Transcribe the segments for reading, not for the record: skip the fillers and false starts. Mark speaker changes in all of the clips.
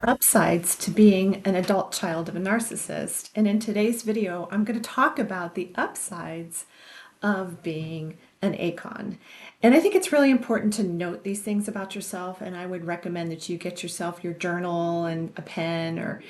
Speaker 1: Upsides to being an adult child of a narcissist. And in today's video, I'm going to talk about the upsides of being an ACON. And I think it's really important to note these things about yourself. And I would recommend that you get yourself your journal and a pen or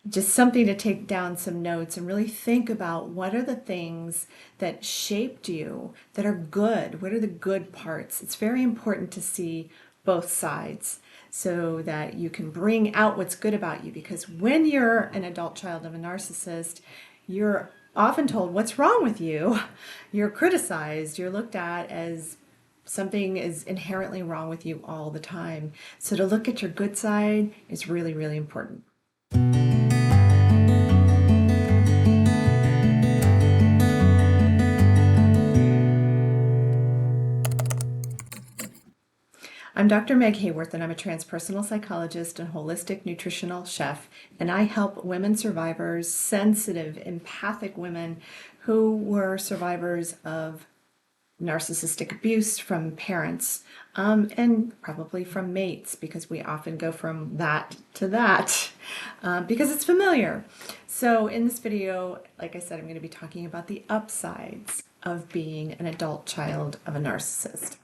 Speaker 1: just something to take down some notes and really think about what are the things that shaped you that are good. What are the good parts? It's very important to see both sides so that you can bring out what's good about you, because when you're an adult child of a narcissist, you're often told what's wrong with you. You're criticized, you're looked at as something is inherently wrong with you all the time. So to look at your good side is really, really important. I'm Dr. Meg Haworth, and I'm a transpersonal psychologist and holistic nutritional chef, and I help women survivors, sensitive, empathic women who were survivors of narcissistic abuse from parents, and probably from mates, because we often go from that to that because it's familiar. So in this video, like I said, I'm going to be talking about the upsides of being an adult child of a narcissist.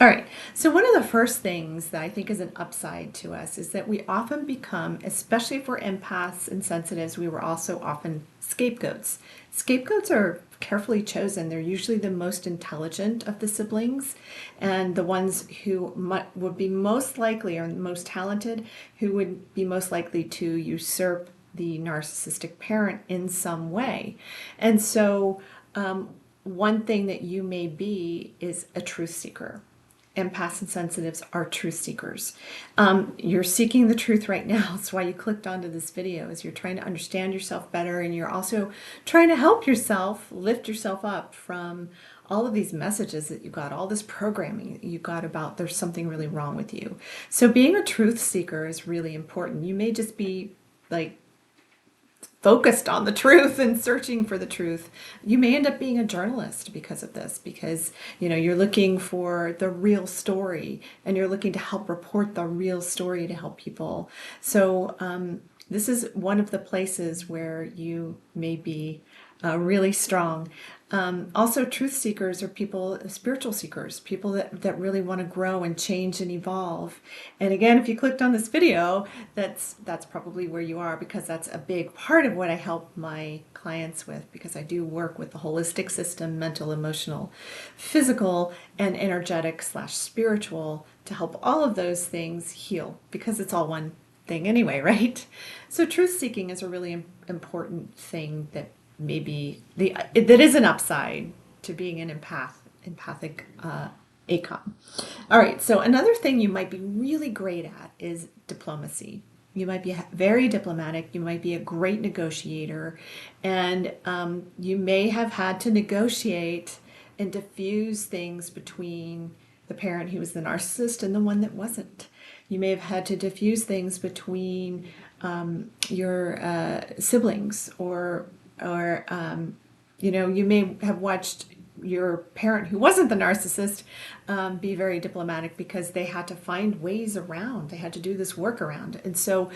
Speaker 1: All right, so one of the first things that I think is an upside to us is that we often become, especially if we're empaths and sensitives, we were also often scapegoats. Scapegoats are carefully chosen. They're usually the most intelligent of the siblings and the ones who would be most likely, or most talented, who would be most likely to usurp the narcissistic parent in some way. And so one thing that you may be is a truth seeker. Empaths and sensitives are truth seekers. You're seeking the truth right now. That's why you clicked onto this video, is you're trying to understand yourself better, and you're also trying to help yourself lift yourself up from all of these messages that you got, all this programming that you got about there's something really wrong with you. So being a truth seeker is really important. You may just be like focused on the truth and searching for the truth. You may end up being a journalist because of this, because you're looking for the real story and you're looking to help report the real story to help people. So this is one of the places where you may be really strong. Also, truth seekers are people, spiritual seekers, people that really want to grow and change and evolve. And again, if you clicked on this video, that's probably where you are, because that's a big part of what I help my clients with, because I do work with the holistic system, mental, emotional, physical, and energetic / spiritual, to help all of those things heal, because it's all one thing anyway, right? So truth seeking is a really important thing that maybe that is an upside to being an empathic ACON. All right, so another thing you might be really great at is diplomacy. You might be very diplomatic, you might be a great negotiator, and you may have had to negotiate and diffuse things between the parent who was the narcissist and the one that wasn't. You may have had to diffuse things between your siblings, or you may have watched your parent who wasn't the narcissist be very diplomatic, because they had to find ways around. They had to do this workaround. And so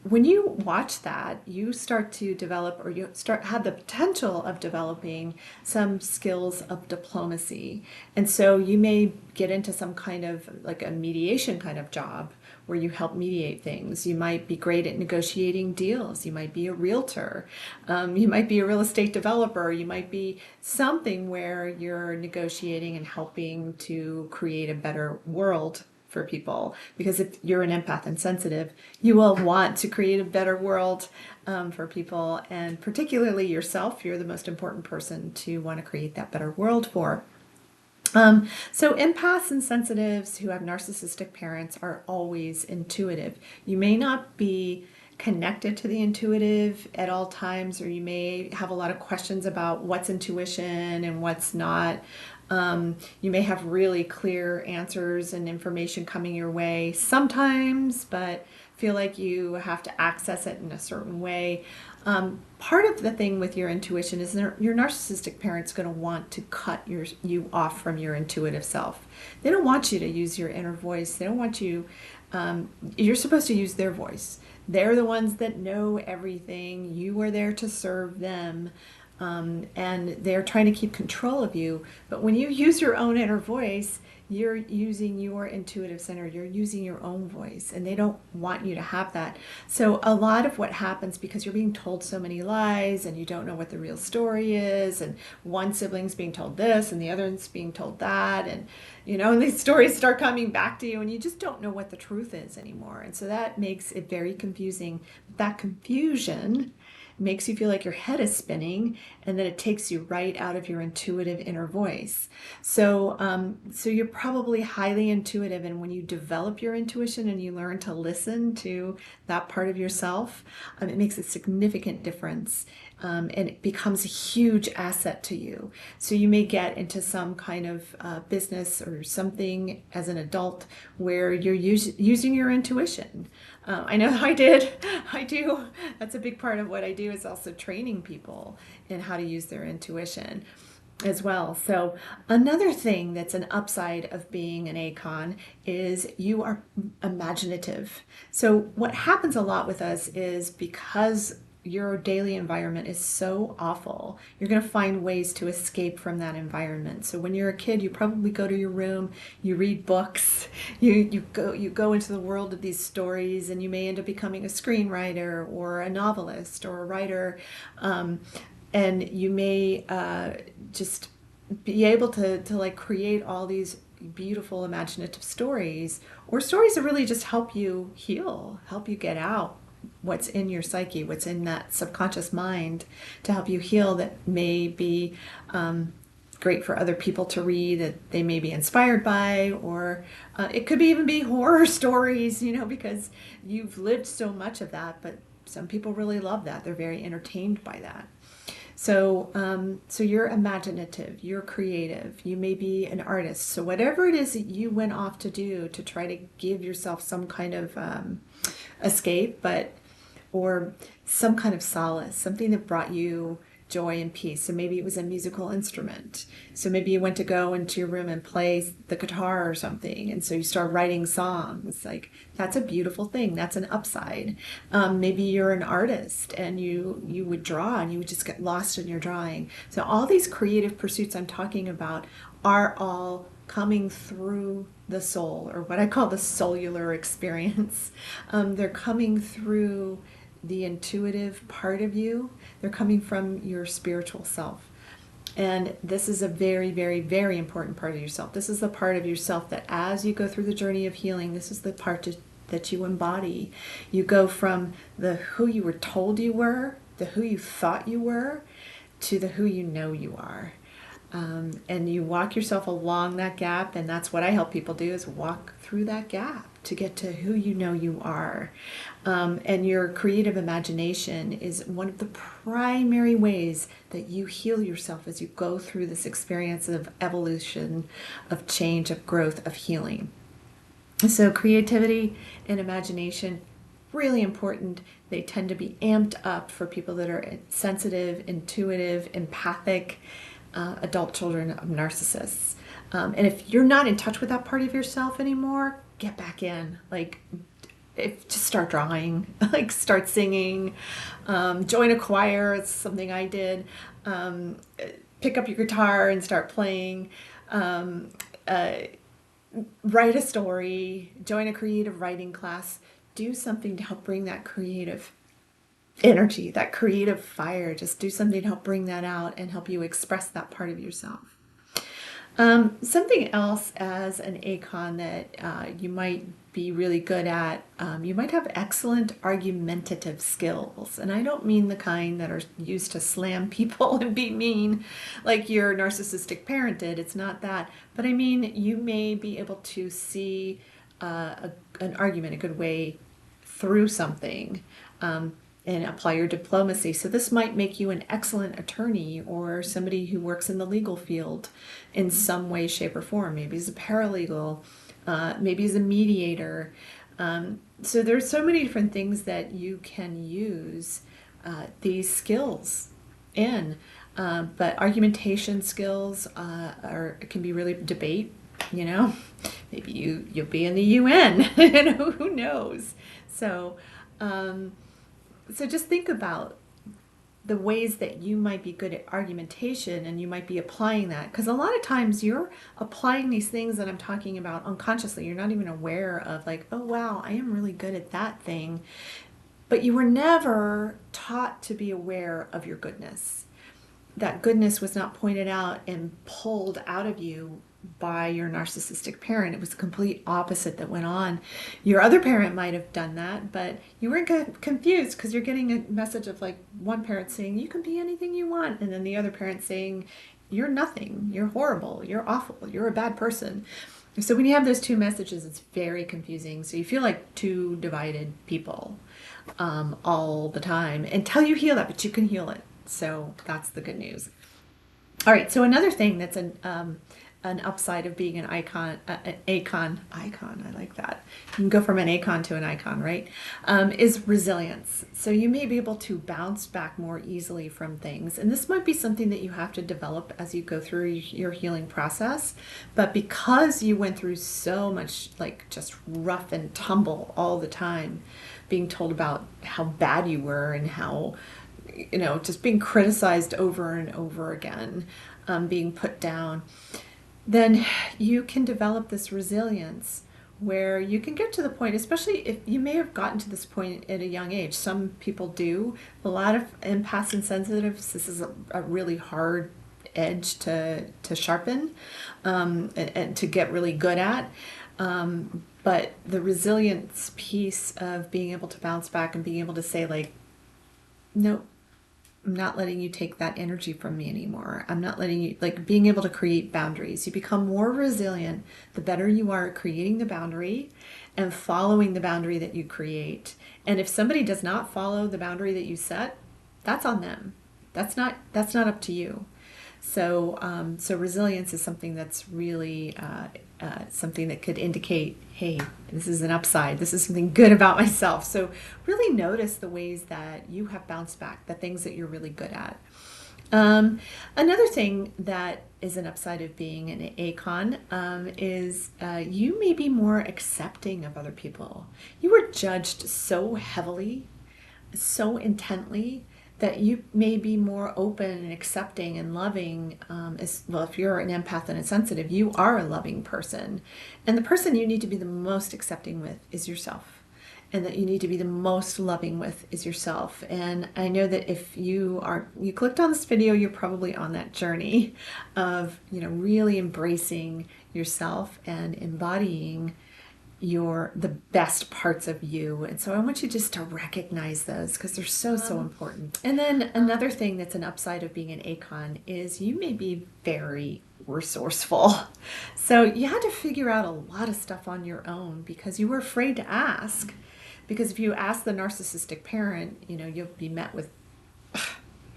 Speaker 1: when you watch that, you start to develop, or you have the potential of developing some skills of diplomacy. And so you may get into some kind of like a mediation kind of job where you help mediate things. You might be great at negotiating deals. You might be a realtor. You might be a real estate developer. You might be something where you're negotiating and helping to create a better world for people. Because if you're an empath and sensitive, you will want to create a better world for people, and particularly yourself. You're the most important person to want to create that better world for. So empaths and sensitives who have narcissistic parents are always intuitive. You may not be connected to the intuitive at all times, or you may have a lot of questions about what's intuition and what's not. You may have really clear answers and information coming your way sometimes, but feel like you have to access it in a certain way. Part of the thing with your intuition is your narcissistic parent's going to want to cut you off from your intuitive self. They don't want you to use your inner voice. They don't want you You're supposed to use their voice. They're the ones that know everything. You are there to serve them. And they're trying to keep control of you. But when you use your own inner voice, you're using your intuitive center, you're using your own voice, and they don't want you to have that. So a lot of what happens, because you're being told so many lies and you don't know what the real story is, and one sibling's being told this and the other one's being told that, and and these stories start coming back to you and you just don't know what the truth is anymore. And so that makes it very confusing. That confusion makes you feel like your head is spinning, and then it takes you right out of your intuitive inner voice. So you're probably highly intuitive, and when you develop your intuition and you learn to listen to that part of yourself, it makes a significant difference. And it becomes a huge asset to you. So you may get into some kind of business or something as an adult where you're using your intuition. I know I did. I do. That's a big part of what I do, is also training people in how to use their intuition as well. So another thing that's an upside of being an ACON is you are imaginative. So what happens a lot with us is, because your daily environment is so awful, you're going to find ways to escape from that environment. So when you're a kid, you probably go to your room, you read books, you go into the world of these stories, and you may end up becoming a screenwriter or a novelist or a writer, and you may just be able to like create all these beautiful imaginative stories, or stories that really just help you heal, help you get out what's in your psyche, what's in that subconscious mind, to help you heal, that may be great for other people to read, that they may be inspired by, or it could even be horror stories, because you've lived so much of that, but some people really love that. They're very entertained by that. So you're imaginative, you're creative, you may be an artist. So whatever it is that you went off to do to try to give yourself some kind of escape, or some kind of solace, something that brought you joy and peace. So maybe it was a musical instrument. So maybe you went to go into your room and play the guitar or something, and so you start writing songs. Like, that's a beautiful thing. That's an upside. Maybe you're an artist and you would draw, and you would just get lost in your drawing. So all these creative pursuits I'm talking about are all coming through the soul, or what I call the cellular experience. They're coming through the intuitive part of you. They're coming from your spiritual self. And this is a very, very, very important part of yourself. This is the part of yourself that, as you go through the journey of healing, this is the part that you embody. You go from the who you were told you were, the who you thought you were, to the who you know you are. And you walk yourself along that gap, and that's what I help people do, is walk through that gap to get to who you know you are. And your creative imagination is one of the primary ways that you heal yourself as you go through this experience of evolution, of change, of growth, of healing. So creativity and imagination, really important. They tend to be amped up for people that are sensitive, intuitive, empathic, adult children of narcissists. And if you're not in touch with that part of yourself anymore, get back in. Just start drawing, start singing, join a choir. It's something I did. Pick up your guitar and start playing. Write a story, join a creative writing class, do something to help bring that creative energy, that creative fire. Just do something to help bring that out and help you express that part of yourself. Something else as an ACON that you might be really good at, you might have excellent argumentative skills. And I don't mean the kind that are used to slam people and be mean like your narcissistic parent did. It's not that. But I mean, you may be able to see an argument, a good way through something, and apply your diplomacy. So this might make you an excellent attorney, or somebody who works in the legal field in some way, shape, or form. Maybe as a paralegal, maybe as a mediator. So there's so many different things that you can use these skills in. But argumentation skills can be really debate. you know, maybe you'll be in the UN, you know, who knows? So, so just think about the ways that you might be good at argumentation, and you might be applying that, because a lot of times you're applying these things that I'm talking about unconsciously. You're not even aware of, like, oh wow, I am really good at that thing, but you were never taught to be aware of your goodness. That goodness was not pointed out and pulled out of you by your narcissistic parent. It was the complete opposite that went on. Your other parent might have done that, but you weren't confused, because you're getting a message of, like, one parent saying you can be anything you want, and then the other parent saying you're nothing, you're horrible, you're awful, you're a bad person. So when you have those two messages, it's very confusing. So you feel like two divided people all the time until you heal that, but you can heal it. So that's the good news. All right. So another thing that's an upside of being an icon. I like that. You can go from an icon to an icon, right? Is resilience. So you may be able to bounce back more easily from things. And this might be something that you have to develop as you go through your healing process. But because you went through so much, like, just rough and tumble all the time, being told about how bad you were and how, you know, just being criticized over and over again, being put down, then you can develop this resilience where you can get to the point, especially if you may have gotten to this point at a young age. Some people do. A lot of empaths and sensitives, this is a really hard edge to sharpen and to get really good at. But the resilience piece of being able to bounce back and being able to say, like, no, I'm not letting you take that energy from me anymore. I'm not letting you, like, being able to create boundaries. You become more resilient the better you are at creating the boundary and following the boundary that you create. And if somebody does not follow the boundary that you set, that's on them. That's not up to you. So, so resilience is something that's really something that could indicate, hey, this is an upside. This is something good about myself. So really notice the ways that you have bounced back, the things that you're really good at. Another thing that is an upside of being an ACON is you may be more accepting of other people. You were judged so heavily, so intently, that you may be more open and accepting and loving. As well, if you're an empath and a sensitive, you are a loving person. And the person you need to be the most accepting with is yourself. And that you need to be the most loving with is yourself. And I know that if you clicked on this video, you're probably on that journey of, you know, really embracing yourself and embodying the best parts of you. And so I want you just to recognize those, because they're so important. And then another thing that's an upside of being an ACON is you may be very resourceful. So you had to figure out a lot of stuff on your own because you were afraid to ask. Because if you ask the narcissistic parent, you know, you'll be met with,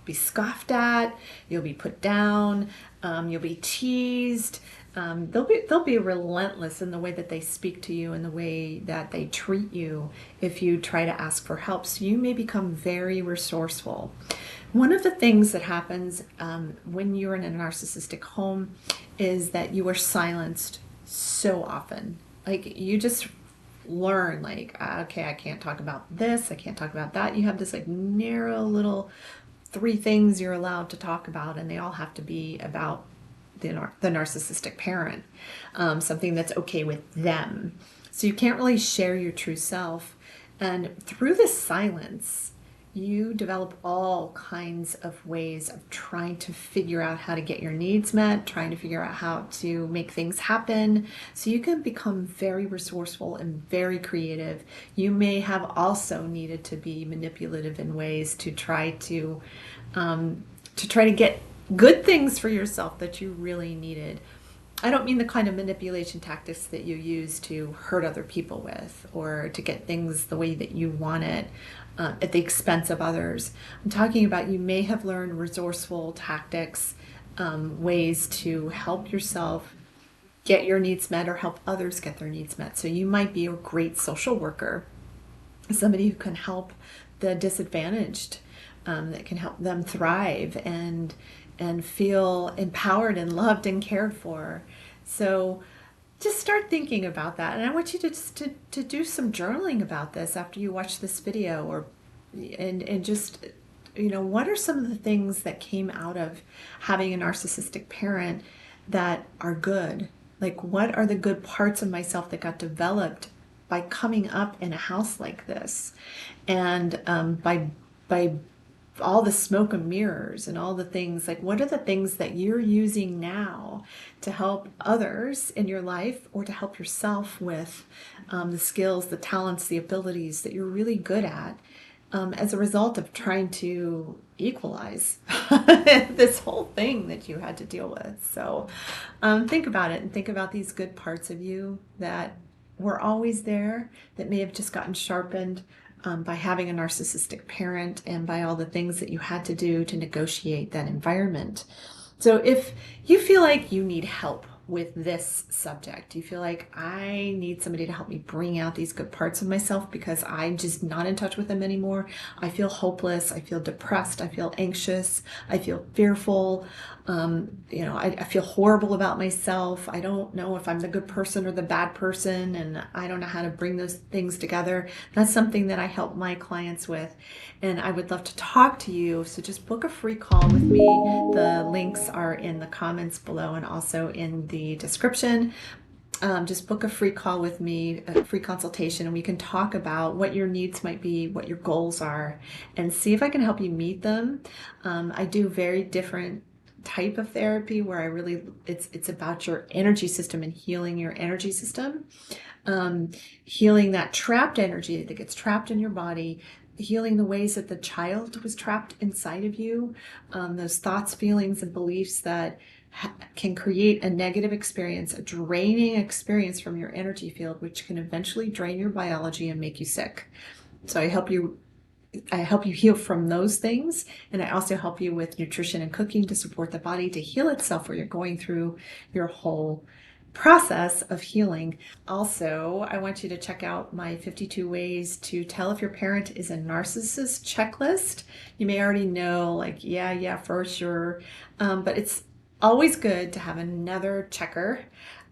Speaker 1: be scoffed at, you'll be put down, you'll be teased. They'll be relentless in the way that they speak to you and the way that they treat you if you try to ask for help. So you may become very resourceful. One of the things that happens when you're in a narcissistic home is that you are silenced so often. Like, you just learn, like, okay, I can't talk about this, I can't talk about that. You have this, like, narrow little 3 things you're allowed to talk about, and they all have to be about the narcissistic parent, something that's okay with them. So you can't really share your true self. And through this silence, you develop all kinds of ways of trying to figure out how to get your needs met, trying to figure out how to make things happen. So you can become very resourceful and very creative. You may have also needed to be manipulative in ways to try to get good things for yourself that you really needed. I don't mean the kind of manipulation tactics that you use to hurt other people with or to get things the way that you want it at the expense of others. I'm talking about you may have learned resourceful tactics, ways to help yourself get your needs met or help others get their needs met. So you might be a great social worker, somebody who can help the disadvantaged, that can help them thrive and feel empowered and loved and cared for. So just start thinking about that. And I want you to just to do some journaling about this after you watch this video, or and just, what are some of the things that came out of having a narcissistic parent that are good? Like, what are the good parts of myself that got developed by coming up in a house like this, and by all the smoke and mirrors and all the things, like, what are the things that you're using now to help others in your life, or to help yourself with the skills, the talents, the abilities that you're really good at, as a result of trying to equalize this whole thing that you had to deal with. So think about it, and think about these good parts of you that were always there, that may have just gotten sharpened by having a narcissistic parent, and by all the things that you had to do to negotiate that environment. So if you feel like you need help with this subject, you feel like I need somebody to help me bring out these good parts of myself because I'm just not in touch with them anymore. I feel hopeless. I feel depressed. I feel anxious. I feel fearful. I feel horrible about myself. I don't know if I'm the good person or the bad person, and I don't know how to bring those things together. That's something that I help my clients with, and I would love to talk to you. So just book a free call with me. The links are in the comments below and also in the description. Just book a free call with me, a free consultation, and we can talk about what your needs might be, what your goals are, and see if I can help you meet them. I do very different type of therapy where it's about your energy system and healing your energy system, healing that trapped energy that gets trapped in your body, healing the ways that the child was trapped inside of you, those thoughts, feelings, and beliefs that can create a negative experience, a draining experience from your energy field, which can eventually drain your biology and make you sick. So I help you heal from those things, and I also help you with nutrition and cooking to support the body to heal itself where you're going through your whole process of healing. Also, I want you to check out my 52 ways to tell if your parent is a narcissist checklist. You may already know, like, yeah, for sure, but it's always good to have another checker,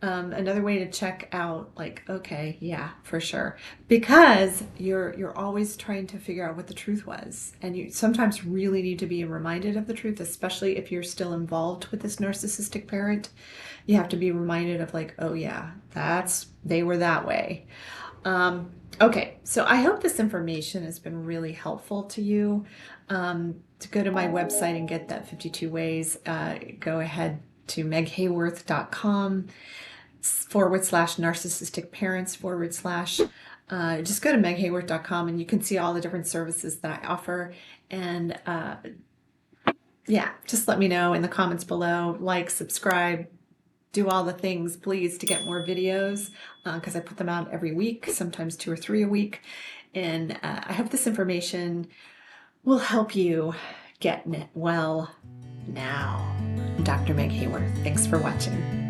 Speaker 1: another way to check out, like, okay, yeah, for sure, because you're always trying to figure out what the truth was, and you sometimes really need to be reminded of the truth, especially if you're still involved with this narcissistic parent. You have to be reminded of, like, oh yeah, they were that way. Okay, so I hope this information has been really helpful to you. To go to my website and get that 52 ways, go ahead to meghaworth.com/narcissistic parents/ just go to meghaworth.com and you can see all the different services that I offer. And yeah, just let me know in the comments below, like, subscribe, do all the things, please, to get more videos, because I put them out every week, sometimes 2 or 3 a week. And I hope this information will help you get well now. I'm Dr. Meg Haworth. Thanks for watching.